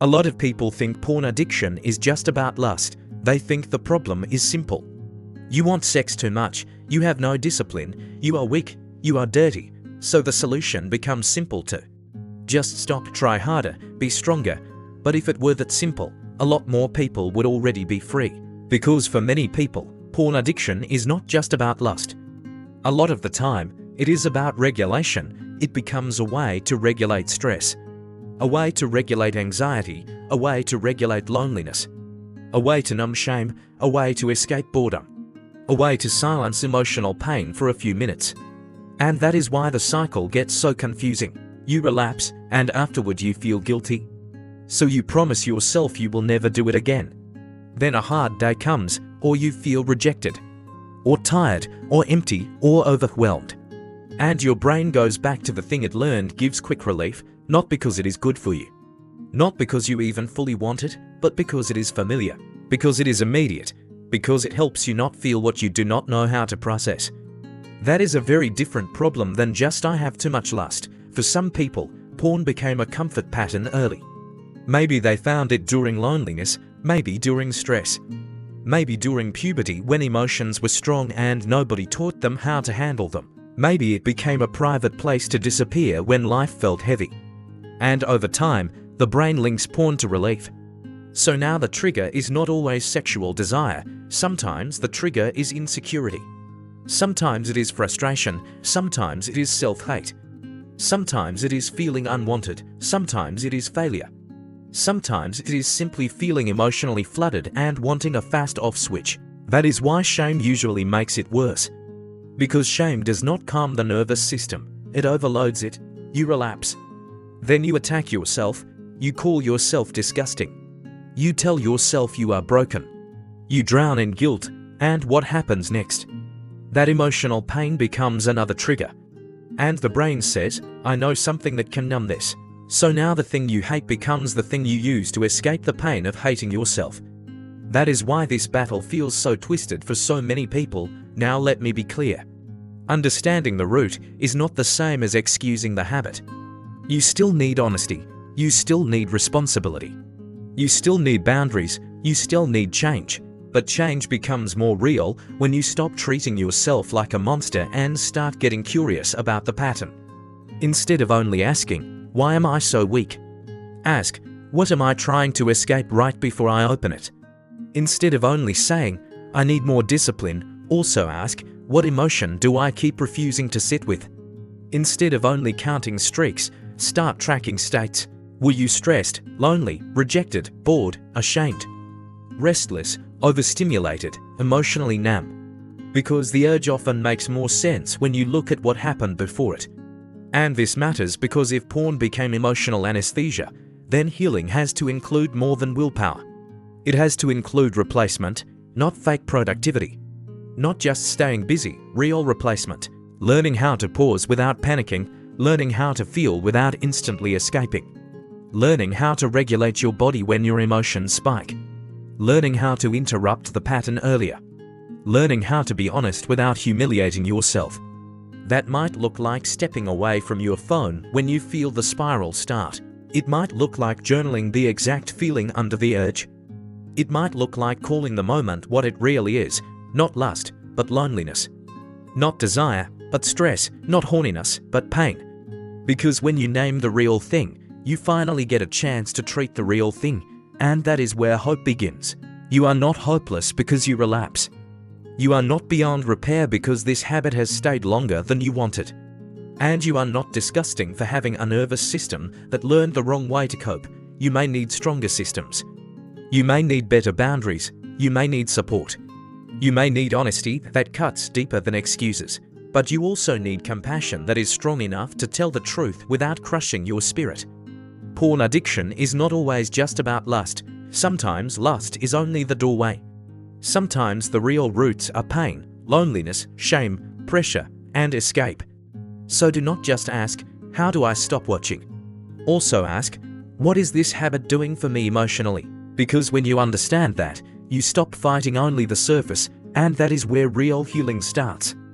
A lot of people think porn addiction is just about lust. They think the problem is simple. You want sex too much, you have no discipline, you are weak, you are dirty, so the solution becomes simple too. Just stop, try harder, be stronger. But if it were that simple, a lot more people would already be free. Because for many people, porn addiction is not just about lust. A lot of the time, it is about regulation. It becomes a way to regulate stress, a way to regulate anxiety, a way to regulate loneliness, a way to numb shame, a way to escape boredom, a way to silence emotional pain for a few minutes. And that is why the cycle gets so confusing. You relapse, and afterward you feel guilty. So you promise yourself you will never do it again. Then a hard day comes, or you feel rejected, or tired, or empty, or overwhelmed. And your brain goes back to the thing it learned gives quick relief, not because it is good for you, not because you even fully want it, but because it is familiar, because it is immediate, because it helps you not feel what you do not know how to process. That is a very different problem than just I have too much lust. For some people, porn became a comfort pattern early. Maybe they found it during loneliness, maybe during stress, maybe during puberty when emotions were strong and nobody taught them how to handle them. Maybe it became a private place to disappear when life felt heavy. And over time, the brain links porn to relief. So now the trigger is not always sexual desire. Sometimes the trigger is insecurity. Sometimes it is frustration. Sometimes it is self-hate. Sometimes it is feeling unwanted. Sometimes it is failure. Sometimes it is simply feeling emotionally flooded and wanting a fast off switch. That is why shame usually makes it worse. Because shame does not calm the nervous system, it overloads it. You relapse. Then you attack yourself. You call yourself disgusting. You tell yourself you are broken. You drown in guilt, and what happens next? That emotional pain becomes another trigger. And the brain says, I know something that can numb this. So now the thing you hate becomes the thing you use to escape the pain of hating yourself. That is why this battle feels so twisted for so many people. Now let me be clear. Understanding the root is not the same as excusing the habit. You still need honesty. You still need responsibility. You still need boundaries. You still need change. But change becomes more real when you stop treating yourself like a monster and start getting curious about the pattern. Instead of only asking, why am I so weak? Ask, what am I trying to escape right before I open it? Instead of only saying, I need more discipline, also ask, what emotion do I keep refusing to sit with? Instead of only counting streaks, start tracking states. Were you stressed, lonely, rejected, bored, ashamed, restless, overstimulated, emotionally numb? Because the urge often makes more sense when you look at what happened before it. And this matters because if porn became emotional anesthesia, then healing has to include more than willpower. It has to include replacement, not fake productivity. Not just staying busy, real replacement. Learning how to pause without panicking, learning how to feel without instantly escaping. Learning how to regulate your body when your emotions spike. Learning how to interrupt the pattern earlier. Learning how to be honest without humiliating yourself. That might look like stepping away from your phone when you feel the spiral start. It might look like journaling the exact feeling under the urge. It might look like calling the moment what it really is, not lust, but loneliness. Not desire, but stress, not horniness, but pain. Because when you name the real thing, you finally get a chance to treat the real thing, and that is where hope begins. You are not hopeless because you relapse. You are not beyond repair because this habit has stayed longer than you wanted. And you are not disgusting for having a nervous system that learned the wrong way to cope. You may need stronger systems. You may need better boundaries. You may need support. You may need honesty that cuts deeper than excuses. But you also need compassion that is strong enough to tell the truth without crushing your spirit. Porn addiction is not always just about lust. Sometimes lust is only the doorway. Sometimes the real roots are pain, loneliness, shame, pressure, and escape. So do not just ask, how do I stop watching? Also ask, what is this habit doing for me emotionally? Because when you understand that, you stop fighting only the surface, and that is where real healing starts.